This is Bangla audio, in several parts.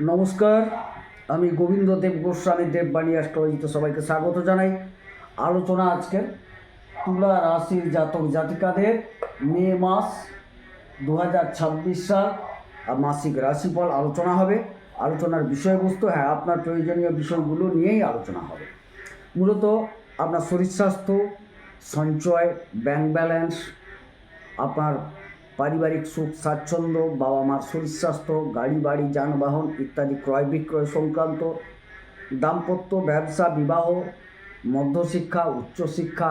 নমস্কার, আমি গোবিন্দ দেব গোস্বামী দেববাণী অ্যাস্ট্রোলজিতে সবাইকে স্বাগত জানাই। আলোচনা আজকের তুলা রাশির জাতক জাতিকাদের মে মাস 2026 সাল মাসিক রাশিফল আলোচনা হবে। আলোচনার বিষয়বস্তু আপনার প্রয়োজনীয় বিষয়গুলো নিয়েই আলোচনা হবে। মূলত আপনার শরীর স্বাস্থ্য, সঞ্চয়, ব্যাংক ব্যালেন্স, আপনার পারিবারিক সুখ স্বাচ্ছন্দ্য, বাবা মার শরীর স্বাস্থ্য, গাড়ি বাড়ি যানবাহন ইত্যাদি ক্রয় বিক্রয় সংক্রান্ত, দাম্পত্য, ব্যবসা, বিবাহ, মধ্যশিক্ষা, উচ্চশিক্ষা,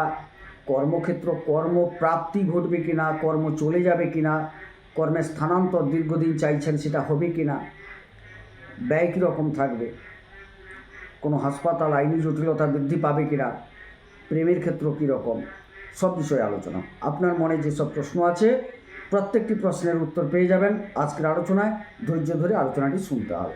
কর্মক্ষেত্র, কর্মপ্রাপ্তি ঘটবে কিনা, কর্ম চলে যাবে কিনা, কর্মের স্থানান্তর দীর্ঘদিন চাইছেন সেটা হবে কিনা, ব্যয় কীরকম থাকবে, কোনো হাসপাতাল আইনি জটিলতা বৃদ্ধি পাবে কিনা, প্রেমের ক্ষেত্র কীরকম, সব বিষয়ে আলোচনা। আপনার মনে যেসব প্রশ্ন আছে প্রত্যেকটি প্রশ্নের উত্তর পেয়ে যাবেন আজকের আলোচনায়। ধৈর্য ধরে আলোচনাটি শুনতে হবে।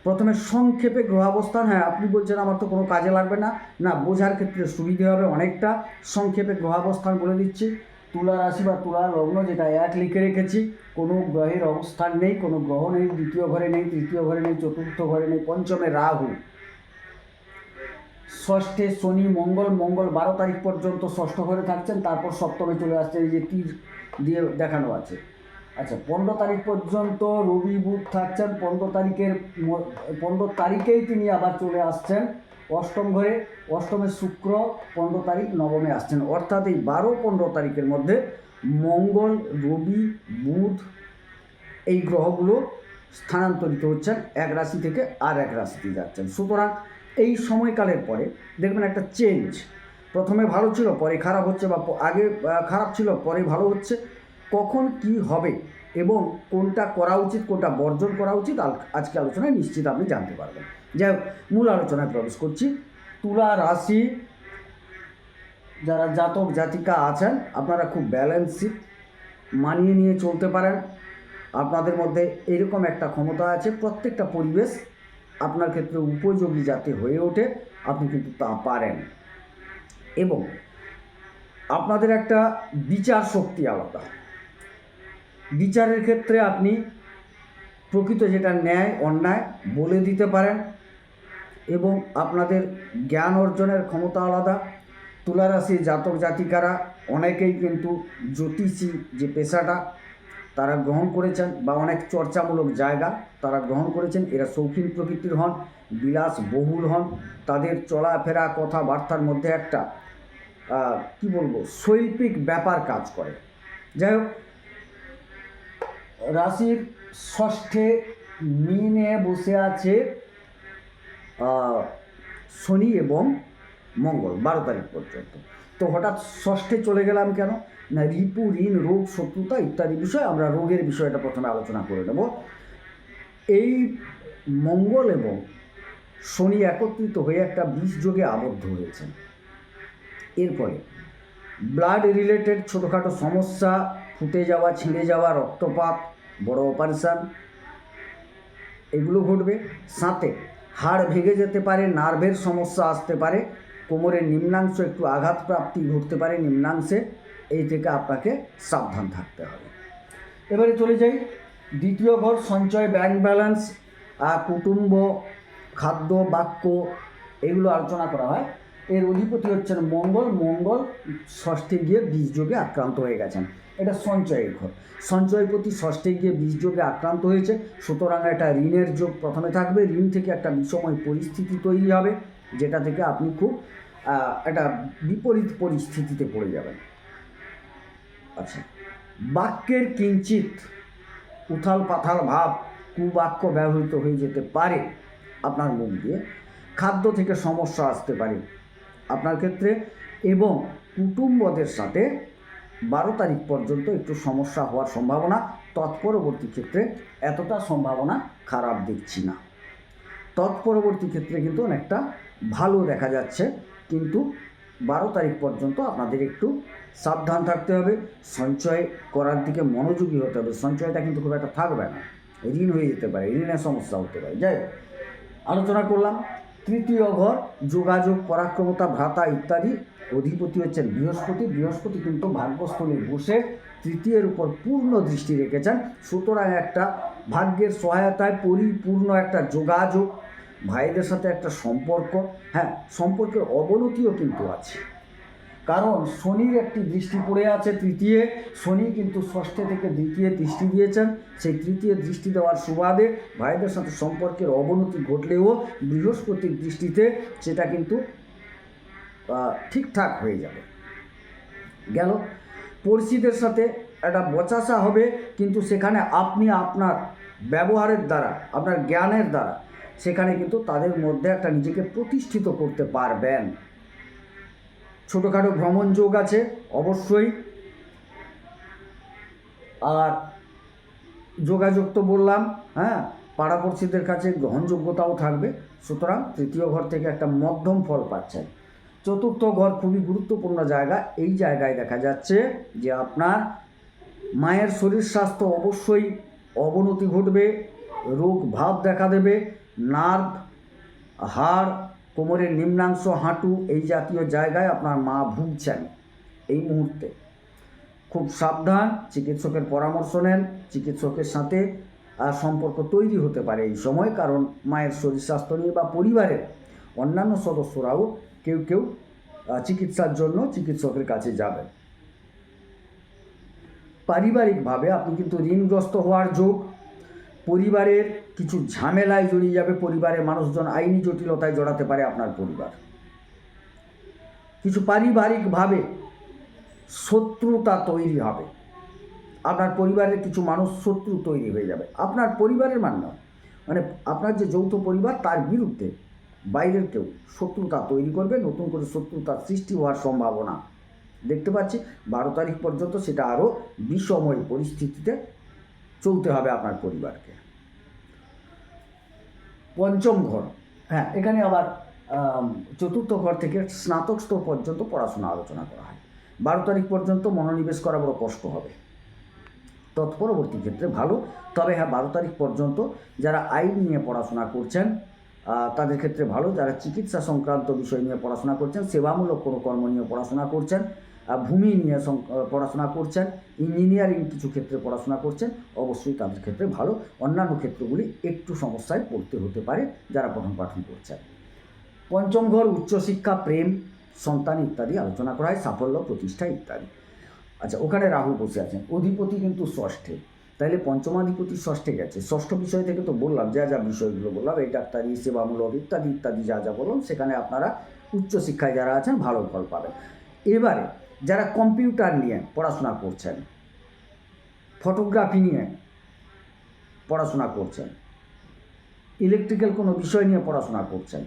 প্রথমে সংক্ষেপে গ্রহাবস্থান। আপনি বলছেন আমার তো কোনো কাজে লাগবে না, না, বোঝার ক্ষেত্রে সুবিধে হবে অনেকটা। সংক্ষেপে গ্রহাবস্থান বলে দিচ্ছি। তুলা রাশি বা তুলা লগ্ন, যেটা এক লিখে রেখেছি, কোনো গ্রহের অবস্থান নেই, কোনো গ্রহ নেই, দ্বিতীয় ঘরে নেই, তৃতীয় ঘরে নেই, চতুর্থ ঘরে নেই, পঞ্চমে রাহু, ষষ্ঠে শনি, মঙ্গল 12 তারিখ পর্যন্ত ষষ্ঠ ঘরে থাকছেন, তারপর সপ্তমে চলে আসছেন, এই যে তীর দিয়ে দেখানো আছে। আচ্ছা, 15 তারিখ পর্যন্ত রবি বুধ থাকছেন, 15 তারিখেই তিনি আবার চলে আসছেন অষ্টম ঘরে, অষ্টমে শুক্র 15 তারিখ নবমে আসছেন, অর্থাৎ এই 12-15 তারিখের মধ্যে মঙ্গল, রবি, বুধ এই গ্রহগুলো স্থানান্তরিত হচ্ছেন, এক রাশি থেকে আর এক রাশিতে যাচ্ছেন। সুতরাং এই সময়কালের পরে দেখবেন একটা চেঞ্জ। প্রথমে ভালো ছিল, পরে খারাপ হচ্ছে, বা আগে খারাপ ছিল, পরে ভালো হচ্ছে। কখন কি হবে এবং কোনটা করা উচিত, কোনটা বর্জন করা উচিত, আজকে আলোচনায় নিশ্চিত আপনি জানতে পারবেন। যাই হোক, মূল আলোচনায় প্রবেশ করছি। তুলা রাশি যারা জাতক জাতিকা আছেন, আপনারা খুব ব্যালেন্সিং, মানিয়ে নিয়ে চলতে পারেন। আপনাদের মধ্যে এরকম একটা ক্ষমতা আছে, প্রত্যেকটা পরিবেশ আপনার ক্ষেত্রে উপযোগী যাতে হয়ে ওঠে, আপনি কিন্তু তা পারেন। এবং আপনাদের একটা বিচার শক্তি আলাদা। বিচারের ক্ষেত্রে আপনি প্রকৃত যেটা ন্যায় অন্যায় বলে দিতে পারেন, এবং আপনাদের জ্ঞান অর্জনের ক্ষমতা আলাদা। তুলারাশির জাতক জাতিকারা অনেকেই কিন্তু জ্যোতিষী যে পেশাটা তারা গ্রহণ করেছেন, বা অনেক চর্চামূলক জায়গা তারা গ্রহণ করেছেন। এরা শৌখিন প্রকৃতির হন, বিলাস বহুল হন, তাদের চলাফেরা কথাবার্তার মধ্যে একটা কি বলবো, শৈল্পিক ব্যাপার কাজ করে। যাই হোক, রাশির ষষ্ঠে মিনে বসে আছে শনি এবং মঙ্গল 12 তারিখ পর্যন্ত। তো হঠাৎ ষষ্ঠে চলে গেলাম কেন? না, রিপু, ঋণ, রোগ, শত্রুতা ইত্যাদি বিষয়, আমরা রোগের বিষয়টা প্রথমে আলোচনা করে নেব। এই মঙ্গল এবং শনি একত্রিত হয়ে একটা বিষযোগে আবদ্ধ হয়েছেন। এরপরে ব্লাড রিলেটেড ছোটোখাটো সমস্যা, ফুটে যাওয়া, ছিঁড়ে যাওয়া, রক্তপাত, বড় অপারেশান এগুলো ঘটবে। সাথে হাড় ভেঙে যেতে পারে, নার্ভের সমস্যা আসতে পারে, কোমরের নিম্নাংশ একটু আঘাতপ্রাপ্তি ঘটতে পারে নিম্নাংশে, এই থেকে আপনাকে সাবধান থাকতে হবে। এবারে চলে যাই দ্বিতীয় ঘর, সঞ্চয়, ব্যাংক ব্যালেন্স, কুটুম্ব, খাদ্য, বাক্য, এগুলো আলোচনা করা হয়। এর অধিপতি হচ্ছেন মঙ্গল। মঙ্গল ষষ্ঠে গিয়ে বীজযোগে আক্রান্ত হয়ে গেছেন। এটা সঞ্চয়ের ঘর। সঞ্চয়ের প্রতি ষষ্ঠে গিয়ে বীজযোগে আক্রান্ত হয়েছে, সুতরাং একটা ঋণের যোগ প্রথমে থাকবে। ঋণ থেকে একটা বিষময় পরিস্থিতি তৈরি হবে, যেটা থেকে আপনি খুব একটা বিপরীত পরিস্থিতিতে পড়ে যাবেন। আচ্ছা, বাক্যের কিঞ্চিত উথাল পাথাল ভাব, কুবাক্য ব্যবহৃত হয়ে যেতে পারে আপনার মুখ দিয়ে। খাদ্য থেকে সমস্যা আসতে পারে আপনার ক্ষেত্রে, এবং কুটুম্বদের সাথে 12 তারিখ পর্যন্ত একটু সমস্যা হওয়ার সম্ভাবনা। তৎপরবর্তী ক্ষেত্রে এতটা সম্ভাবনা খারাপ দেখছি না। তৎপরবর্তী ক্ষেত্রে কিন্তু অনেকটা ভালো দেখা যাচ্ছে, কিন্তু 12 তারিখ পর্যন্ত আপনাদের একটু সাবধান থাকতে হবে। সঞ্চয় করার দিকে মনোযোগী হতে হবে। সঞ্চয়টা কিন্তু খুব একটা থাকবে না, ঋণ হয়ে যেতে পারে, ঋণের সমস্যা হতে পারে। যাই হোক, আলোচনা করলাম। তৃতীয় ঘর, যোগাযোগ, পরাক্রমতা, ভ্রাতা ইত্যাদি, অধিপতি হচ্ছেন বৃহস্পতি। বৃহস্পতি কিন্তু ভাগ্যস্থলে বসে তৃতীয়ের উপর পূর্ণ দৃষ্টি রেখেছেন। সুতরাং একটা ভাগ্যের সহায়তায় পরিপূর্ণ একটা যোগাযোগ, ভাইদের সাথে একটা সম্পর্ক, হ্যাঁ সম্পর্কের অবনতিও কিন্তু আছে। কারণ শনির একটি দৃষ্টি পড়ে আছে তৃতীয়, শনি কিন্তু ষষ্ঠে থেকে দ্বিতীয় দৃষ্টি দিয়েছেন। সেই তৃতীয় দৃষ্টি দেওয়ার সুবাদে ভাইদের সাথে সম্পর্কের অবনতি ঘটলেও বৃহস্পতির দৃষ্টিতে সেটা কিন্তু ঠিকঠাক হয়ে যাবে। গেল পড়শিদের সাথে একটা বচসা হবে, কিন্তু সেখানে আপনি আপনার ব্যবহারের দ্বারা, আপনার জ্ঞানের দ্বারা সেখানে কিন্তু তাদের মধ্যে একটা নিজেকে প্রতিষ্ঠিত করতে পারবেন। ছোটোখাটো ভ্রমণ যোগ আছে অবশ্যই, আর যোগাযোগ তো বললাম, হ্যাঁ পাড়াপড়শিদের কাছে গ্রহণযোগ্যতাও থাকবে। সুতরাং তৃতীয় ঘর থেকে একটা মধ্যম ফল পাচ্ছেন। চতুর্থ ঘর খুবই গুরুত্বপূর্ণ জায়গা। এই জায়গায় দেখা যাচ্ছে যে আপনার মায়ের শরীর স্বাস্থ্য অবশ্যই অবনতি ঘটবে, রোগ ভাব দেখা দেবে, নার্ভ, হাড়, কোমরের নিম্নাংশ, হাঁটু এই জাতীয় জায়গায় আপনার মা ভুগছেন এই মুহূর্তে। খুব সাবধান, চিকিৎসকের পরামর্শ নেন। চিকিৎসকের সাথে সম্পর্ক তৈরি হতে পারে এই সময়, কারণ মায়ের শরীর স্বাস্থ্য নিয়ে বা পরিবারের অন্যান্য সদস্যরাও কেউ কেউ চিকিৎসার জন্য চিকিৎসকের কাছে যাবেন। পারিবারিকভাবে আপনি কিন্তু ঋণগ্রস্ত হওয়ার যোগ, পরিবারের কিছু ঝামেলায় জড়িয়ে যাবে, পরিবারের মানুষজন আইনি জটিলতায় জড়াতে পারে আপনার পরিবার। কিছু পারিবারিকভাবে শত্রুতা তৈরি হবে, আপনার পরিবারের কিছু মানুষ শত্রু তৈরি হয়ে যাবে। আপনার পরিবারের মানে আপনার যে যৌথ পরিবার তার বিরুদ্ধে বাইরের কেউ শত্রুতা তৈরি করবে, নতুন করে শত্রুতার সৃষ্টি হওয়ার সম্ভাবনা দেখতে পাচ্ছি। 12 তারিখ পর্যন্ত সেটা আরও বিষময় পরিস্থিতিতে চলতে হবে আপনার পরিবারকে। পঞ্চম ঘর, হ্যাঁ এখানে আবার চতুর্থ ঘর থেকে স্নাতক স্তর পর্যন্ত পড়াশোনা আলোচনা করা হয়। 12 তারিখ পর্যন্ত মনোনিবেশ করা বড় কষ্ট হবে, তৎপরবর্তী ক্ষেত্রে ভালো। তবে হ্যাঁ 12 তারিখ পর্যন্ত যারা আইন নিয়ে পড়াশোনা করছেন তাদের ক্ষেত্রে ভালো। যারা চিকিৎসা সংক্রান্ত বিষয় নিয়ে পড়াশোনা করছেন, সেবামূলক কোনো কর্ম নিয়ে পড়াশোনা করছেন, ভূমি নিয়ে পড়াশোনা করছেন, ইঞ্জিনিয়ারিং কিছু ক্ষেত্রে পড়াশোনা করছেন, অবশ্যই তাদের ক্ষেত্রে ভালো। অন্যান্য ক্ষেত্রগুলি একটু সমস্যায় পড়তে হতে পারে যারা পঠন পাঠন করছেন। পঞ্চম ঘর উচ্চশিক্ষা, প্রেম, সন্তান ইত্যাদি আলোচনা করা হয়, সাফল্য, প্রতিষ্ঠা ইত্যাদি। আচ্ছা, ওখানে রাহু বসে আছেন, অধিপতি কিন্তু ষষ্ঠে, তাইলে পঞ্চমাধিপতি ষষ্ঠে গেছে। ষষ্ঠ বিষয় থেকে তো বললাম যা যা বিষয়গুলো বললাম, এই ডাক্তারি, সেবামূলক ইত্যাদি ইত্যাদি যা যা বললাম, সেখানে আপনারা উচ্চশিক্ষায় যারা আছেন ভালো ফল পাবেন। এবারে যারা কম্পিউটার নিয়ে পড়াশোনা করছেন, ফটোগ্রাফি নিয়ে পড়াশোনা করছেন, ইলেকট্রিক্যাল কোনো বিষয় নিয়ে পড়াশোনা করছেন,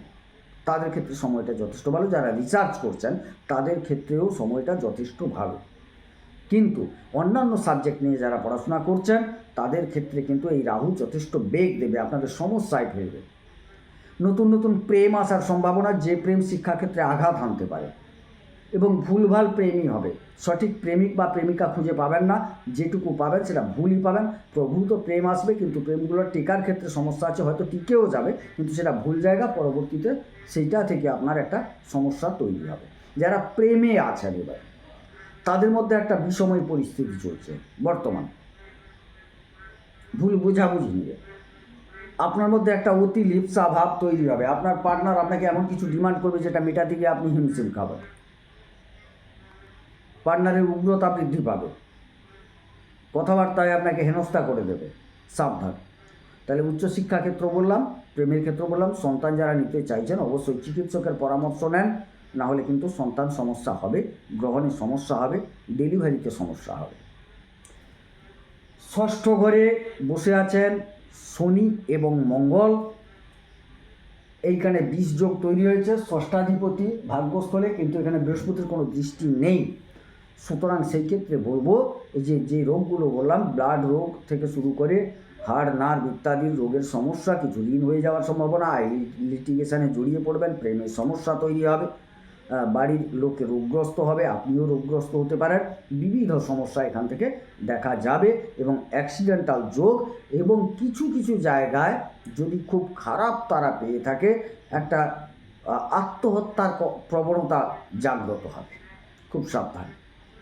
তাদের ক্ষেত্রে সময়টা যথেষ্ট ভালো। যারা রিসার্চ করছেন তাদের ক্ষেত্রেও সময়টা যথেষ্ট ভালো। কিন্তু অন্যান্য সাবজেক্ট নিয়ে যারা পড়াশোনা করছেন তাদের ক্ষেত্রে কিন্তু এই রাহু যথেষ্ট বেগ দেবে, আপনাদের সমস্যায় ফেলবে। নতুন নতুন প্রেম আসার সম্ভাবনা, যে প্রেম শিক্ষাক্ষেত্রে আঘাত আনতে পারে এবং ভুলভাল প্রেমই হবে। সঠিক প্রেমিক বা প্রেমিকা খুঁজে পাবেন না, যেটুকু পাবেন সেটা ভুলই পাবেন। প্রভূত প্রেম আসবে, কিন্তু প্রেমগুলোর টিকার ক্ষেত্রে সমস্যা আছে, হয়তো টিকেও যাবে কিন্তু সেটা ভুল জায়গা, পরবর্তীতে সেইটা থেকে আপনার একটা সমস্যা তৈরি হবে। যারা প্রেমে আছেন এবার তাদের মধ্যে একটা বিষময় পরিস্থিতি চলছে বর্তমান, ভুল বোঝাবুঝি নিয়ে আপনার মধ্যে একটা অতি লিপ্সা ভাব তৈরি হবে। আপনার পার্টনার আপনাকে এমন কিছু ডিমান্ড করবে যেটা মেটাতে গিয়ে আপনি হিমশিম খাবেন, পার্টনারের উগ্রতা বৃদ্ধি পাবে, কথাবার্তায় আপনাকে হেনস্থা করে দেবে, সাবধান। তাহলে উচ্চশিক্ষা ক্ষেত্র বললাম, প্রেমের ক্ষেত্র বললাম, সন্তান যারা নিতে চাইছেন অবশ্যই চিকিৎসকের পরামর্শ নেন, না হলে কিন্তু সন্তান সমস্যা হবে, গ্রহণে সমস্যা হবে, ডেলিভারিতে সমস্যা হবে। ষষ্ঠ ঘরে বসে আছেন শনি এবং মঙ্গল, এইখানে 20 যোগ তৈরি হয়েছে। ষষ্ঠাধিপতি ভাগ্যস্থলে, কিন্তু এখানে বৃহস্পতির কোনো দৃষ্টি নেই। সুতরাং সেই ক্ষেত্রে বলবো যে রোগগুলো বললাম, ব্লাড রোগ থেকে শুরু করে হাড়, নার্ভ ইত্যাদির রোগের সমস্যা, কিছু ঋণ হয়ে যাওয়ার সম্ভাবনা, লিটিগেশনে জড়িয়ে পড়বেন, প্রেমের সমস্যা তৈরি হবে, বাড়ির লোকে রোগগ্রস্ত হবে, আপনিও রোগগ্রস্ত হতে পারেন, বিবিধ সমস্যা এখান থেকে দেখা যাবে। এবং অ্যাক্সিডেন্টাল যোগ, এবং কিছু কিছু জায়গায় যদি খুব খারাপ তারা পেয়ে থাকে, একটা আত্মহত্যার প্রবণতা জাগ্রত হবে। খুব সাবধান,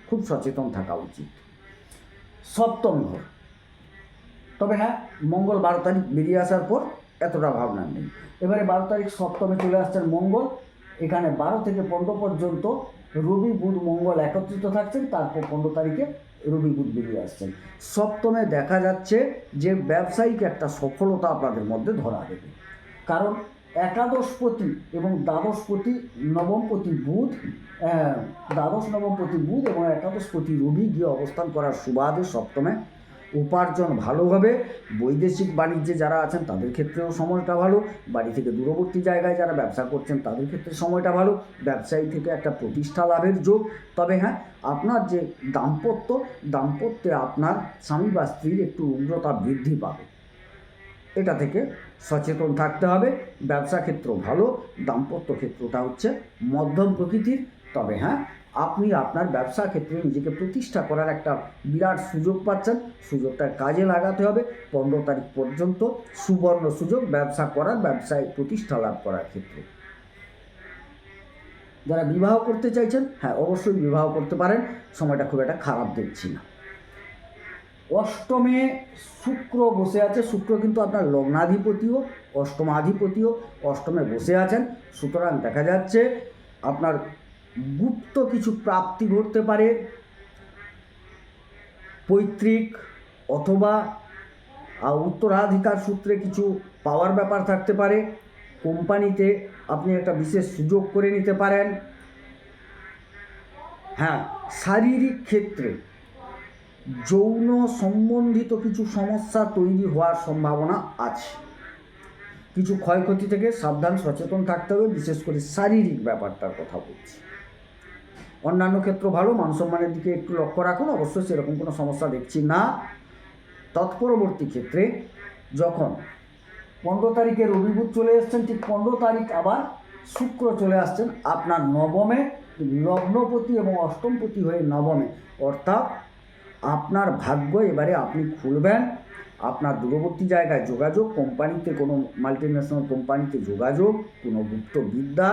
খুব সচেতন থাকা উচিত। সপ্তম ঘর। তবে হ্যাঁ, মঙ্গল 12 তারিখ বেরিয়ে আসার পর এতটা ভাবনা নেই। এবারে 12 তারিখ সপ্তমে চলে আসছেন মঙ্গল। এখানে 12 থেকে 15 পর্যন্ত রবি বুধ মঙ্গল একত্রিত থাকছেন, তারপর 15 তারিখে রবি বুধ বেরিয়ে আসছেন। সপ্তমে দেখা যাচ্ছে যে ব্যবসায়িক একটা সফলতা আপনাদের মধ্যে ধরা দেবে, কারণ একাদশপতি এবং দ্বাদশপতি নবমপতি বুধ, দ্বাদশ নবমপতি বুধ এবং একাদশপতি রবি গিয়ে অবস্থান করার সুবাদে সপ্তমে উপার্জন ভালো হবে। বৈদেশিক বাণিজ্যে যারা আছেন তাদের ক্ষেত্রেও সময়টা ভালো। বাড়ি থেকে দূরবর্তী জায়গায় যারা ব্যবসা করছেন তাদের ক্ষেত্রে সময়টা ভালো। ব্যবসায়ী থেকে একটা প্রতিষ্ঠা লাভের যোগ। তবে হ্যাঁ, আপনার যে দাম্পত্যে আপনার স্বামী বা স্ত্রীর একটু উগ্রতা বৃদ্ধি পাবে, এটা থেকে সচেতন থাকতে হবে। ব্যবসা ক্ষেত্র ভালো, দাম্পত্য ক্ষেত্রটা হচ্ছে মধ্যম প্রকৃতির। তবে হ্যাঁ, আপনি আপনার ব্যবসা ক্ষেত্রে নিজেকে প্রতিষ্ঠা করার একটা বিরাট সুযোগ পাচ্ছেন। সুযোগটা কাজে লাগাতে হবে। 15 তারিখ পর্যন্ত সুবর্ণ সুযোগ ব্যবসা করার, ব্যবসায় প্রতিষ্ঠা লাভ করার ক্ষেত্রে। যারা বিবাহ করতে চাইছেন, হ্যাঁ অবশ্যই বিবাহ করতে পারেন, সময়টা খুব একটা খারাপ দেখছি না। অষ্টমে শুক্র বসে আছে। শুক্র কিন্তু আপনার লগ্নাধিপতিও অষ্টমাধিপতিও অষ্টমে বসে আছেন। সুতরাং দেখা যাচ্ছে আপনার গুপ্ত কিছু প্রাপ্তি ঘটতে পারে, পৈতৃক অথবা উত্তরাধিকার সূত্রে কিছু পাওয়ার ব্যাপার থাকতে পারে। কোম্পানিতে আপনি একটা বিশেষ সুযোগ করে নিতে পারেন। হ্যাঁ, শারীরিক ক্ষেত্রে যৌন সম্বন্ধিত কিছু সমস্যা তৈরি হওয়ার সম্ভাবনা আছে। কিছু ক্ষয়ক্ষতি থেকে সাবধান সচেতন থাকতে হবে, বিশেষ করে শারীরিক ব্যাপারটার কথা বলছি। অন্যান্য ক্ষেত্র ভালো, মানসম্মানের দিকে একটু লক্ষ্য রাখুন, অবশ্যই সেরকম কোনো সমস্যা দেখছি না। তৎপরবর্তী ক্ষেত্রে যখন 15 তারিখে রবি বুধ চলে এসছেন, ঠিক 15 তারিখ আবার শুক্র চলে আসছেন আপনার নবমে, লগ্নপতি এবং অষ্টমপতি হয়ে নবমে। অর্থাৎ আপনার ভাগ্য এবারে আপনি খুলবেন। আপনার দূরবর্তী জায়গায় যোগাযোগ, কোম্পানিতে কোনো মাল্টিন্যাশনাল কোম্পানিতে যোগাযোগ, কোনো গুপ্ত বিদ্যা,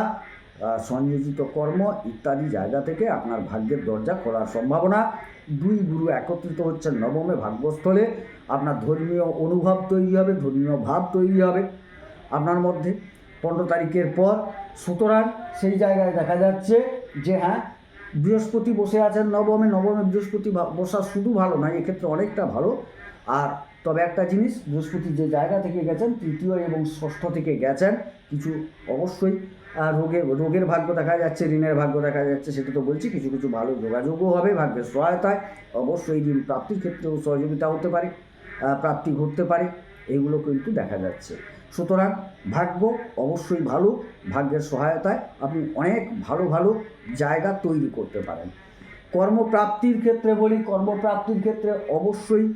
সংযোজিত কর্ম ইত্যাদি জায়গা থেকে আপনার ভাগ্যের দরজা খোলার সম্ভাবনা। 2 গুরু একত্রিত হচ্ছেন নবমে ভাগ্যস্থলে। আপনার ধর্মীয় অনুভব তৈরি হবে, ধর্মীয় ভাব তৈরি হবে আপনার মধ্যে 15 তারিখের পর। সুতরাং সেই জায়গায় দেখা যাচ্ছে যে হ্যাঁ, বৃহস্পতি বসে আছেন নবমে। বৃহস্পতি বসা শুধু ভালো নয়, এক্ষেত্রে অনেকটা ভালো। আর তবে একটা জিনিস, বৃহস্পতি যে জায়গা থেকে গেছেন, তৃতীয় এবং ষষ্ঠ থেকে গেছেন, কিছু অবশ্যই রোগের ভাগ্য দেখা যাচ্ছে, ঋণের ভাগ্য দেখা যাচ্ছে, সেটা তো বলছি। কিছু কিছু ভালো যোগাযোগও হবে ভাগ্যের সহায়তায়। অবশ্যই ঋণ প্রাপ্তির ক্ষেত্রেও সহযোগিতা হতে পারে, প্রাপ্তি ঘটতে পারে, এগুলো কিন্তু দেখা যাচ্ছে। সুতরাং ভাগ্য অবশ্যই ভালো, ভাগ্যের সহায়তায় আপনি অনেক ভালো ভালো জায়গা তৈরি করতে পারেন। কর্মপ্রাপ্তির ক্ষেত্রে বলি, কর্মপ্রাপ্তির ক্ষেত্রে অবশ্যই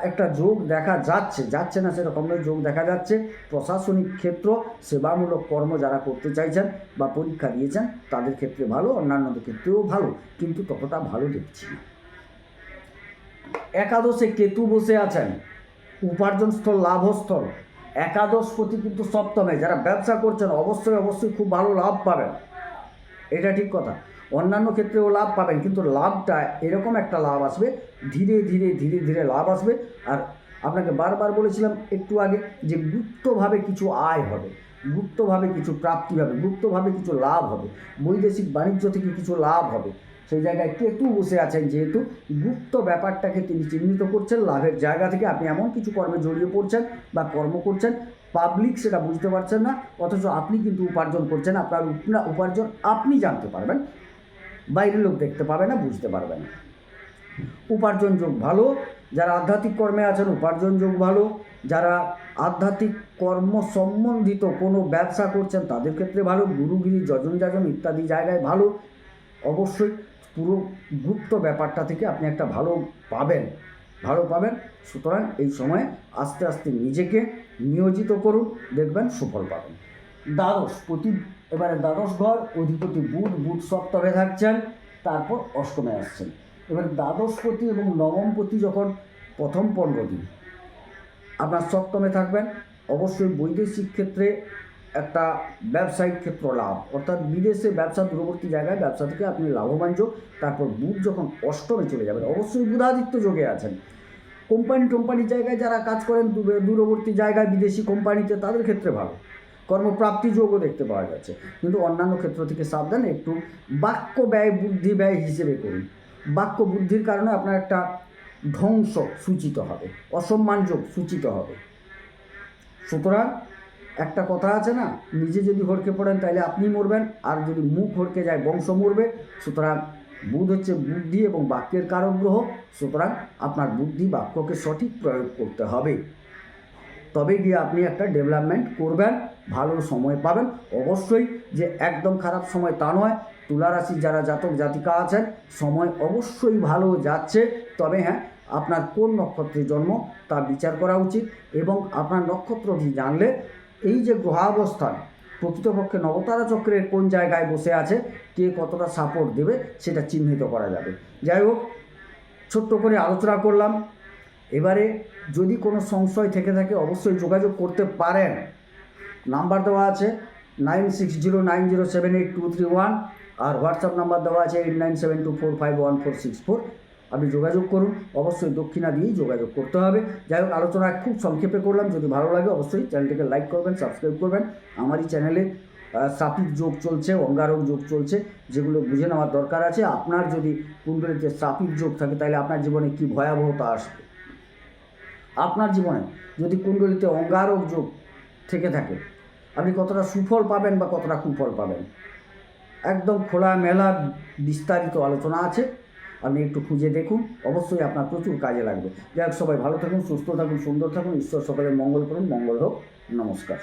একটা যোগ দেখা যাচ্ছে না সেরকম যোগ দেখা যাচ্ছে। প্রশাসনিক ক্ষেত্র, সেবামূলক কর্ম যারা করতে চাইছেন বা পরীক্ষা দিয়েছেন তাদের ক্ষেত্রে ভালো, অন্যান্যদের ক্ষেত্রেও ভালো, কিন্তু ততটা ভালো দেখছি না। একাদশে কেতু বসে আছেন, উপার্জনস্থল লাভস্থল। একাদশপতি কিন্তু সপ্তমে। যারা ব্যবসা করছেন অবশ্যই খুব ভালো লাভ পাবেন, এটা ঠিক কথা। অন্যান্য ক্ষেত্রেও লাভ পাবেন, কিন্তু লাভটা এরকম একটা লাভ আসবে, ধীরে ধীরে লাভ আসবে। আর আপনাকে বারবার বলেছিলাম একটু আগে যে গুপ্তভাবে কিছু আয় হবে, গুপ্তভাবে কিছু প্রাপ্তি হবে, গুপ্তভাবে কিছু লাভ হবে, বৈদেশিক বাণিজ্য থেকে কিছু লাভ হবে। সেই জায়গায় কেতু বসে আছেন যেহেতু, গুপ্ত ব্যাপারটাকে তিনি চিহ্নিত করছেন লাভের জায়গা থেকে। আপনি এমন কিছু কর্মে জড়িয়ে পড়ছেন বা কর্ম করছেন, পাবলিক সেটা বুঝতে পারছেন না, অথচ আপনি কিন্তু উপার্জন করছেন। আপনার উপার্জন আপনি জানতে পারবেন, বাইরের লোক দেখতে পাবে না, বুঝতে পারবে না। উপার্জন যোগ ভালো। যারা আধ্যাত্মিক কর্মে আছেন উপার্জন যোগ ভালো। যারা আধ্যাত্মিক কর্ম সম্বন্ধিত কোনো ব্যবসা করছেন তাদের ক্ষেত্রে ভালো। গুরুগিরি, যজন যাজন ইত্যাদি জায়গায় ভালো। অবশ্যই পুরো গুপ্ত ব্যাপারটা থেকে আপনি একটা ভালো পাবেন। সুতরাং এই সময়ে আস্তে আস্তে নিজেকে নিয়োজিত করুন, দেখবেন সুফল পাবেন। এবারে দ্বাদশ ঘর অধিপতি বুধ সপ্তমে থাকছেন, তারপর অষ্টমে আসছেন। এবার দ্বাদশপতি এবং নবমপতি যখন প্রথম 15 দিন আপনার সপ্তমে থাকবেন, অবশ্যই বৈদেশিক ক্ষেত্রে একটা ব্যবসায়িক ক্ষেত্র লাভ, অর্থাৎ বিদেশে ব্যবসা, দূরবর্তী জায়গায় ব্যবসা থেকে আপনি লাভবান যোগ। তারপর বুধ যখন অষ্টমে চলে যাবেন, অবশ্যই বুধাদিত্য যোগে আছেন। কোম্পানির জায়গায় যারা কাজ করেন দূরবর্তী জায়গায়, বিদেশি কোম্পানিতে, তাদের ক্ষেত্রে ভালো, কর্মপ্রাপ্তি যোগও দেখতে পাওয়া যাচ্ছে। কিন্তু অন্যান্য ক্ষেত্র থেকে সাবধান, একটু বাক্য ব্যয়, বুদ্ধি ব্যয় হিসেবে করুন। বাক্য বুদ্ধির কারণে আপনার একটা ধ্বংস সূচিত হবে, অসম্মান যোগ সূচিত হবে। সুতরাং একটা কথা আছে না, নিজে যদি হড়কে পড়েন তাহলে আপনি মরবেন, আর যদি মুখ হড়কে যায় বংশ মরবে। সুতরাং বুধ হচ্ছে বুদ্ধি এবং বাক্যের কারক গ্রহ। সুতরাং আপনার বুদ্ধি বাক্যকে সঠিক প্রয়োগ করতে হবে, তবে গিয়ে আপনি একটা ডেভেলপমেন্ট করবেন, ভালো সময় পাবেন। অবশ্যই যে একদম খারাপ সময় তা নয়। তুলা রাশির যারা জাতক জাতিকা আছেন, সময় অবশ্যই ভালো যাচ্ছে। তবে হ্যাঁ, আপনার কোন নক্ষত্রে জন্ম তা বিচার করা উচিত, এবং আপনার নক্ষত্রটি জানলে এই যে গ্রহাবস্থান প্রকৃতপক্ষে নবতারা চক্রের কোন জায়গায় বসে আছে, কে কতটা সাপোর্ট দেবে, সেটা চিহ্নিত করা যাবে। যাই হোক, ছোট্ট করে আলোচনা করলাম। এবারে যদি কোনো সংশয় থেকে থাকে অবশ্যই যোগাযোগ করতে পারেন। নাম্বার দেওয়া আছে 9609078231, আর হোয়াটসঅ্যাপ নাম্বার দেওয়া আছে 8972451464। আপনি যোগাযোগ করুন, অবশ্যই দক্ষিণা দিয়েই যোগাযোগ করতে হবে। যাই হোক, আলোচনা খুব সংক্ষেপে করলাম। যদি ভালো লাগে অবশ্যই চ্যানেলটিকে লাইক করবেন, সাবস্ক্রাইব করবেন। আমারই চ্যানেলে সাপিক যোগ চলছে, অঙ্গারক যোগ চলছে, যেগুলো বুঝে নেওয়ার দরকার আছে। আপনার যদি কুণ্ডলিতে সাপিক যোগ থাকে তাহলে আপনার জীবনে কী ভয়াবহতা আসবে। আপনার জীবনে যদি কুণ্ডলিতে অঙ্গারক যোগ থেকে থাকে, আপনি কতটা সুফল পাবেন বা কতটা কুফল পাবেন, একদম খোলামেলা বিস্তারিত আলোচনা আছে। আপনি একটু খুঁজে দেখুন, অবশ্যই আপনার প্রচুর কাজে লাগবে। যাই হোক, সবাই ভালো থাকুন, সুস্থ থাকুন, সুন্দর থাকুন। ঈশ্বর সকলের মঙ্গল করুন। মঙ্গল হোক। নমস্কার।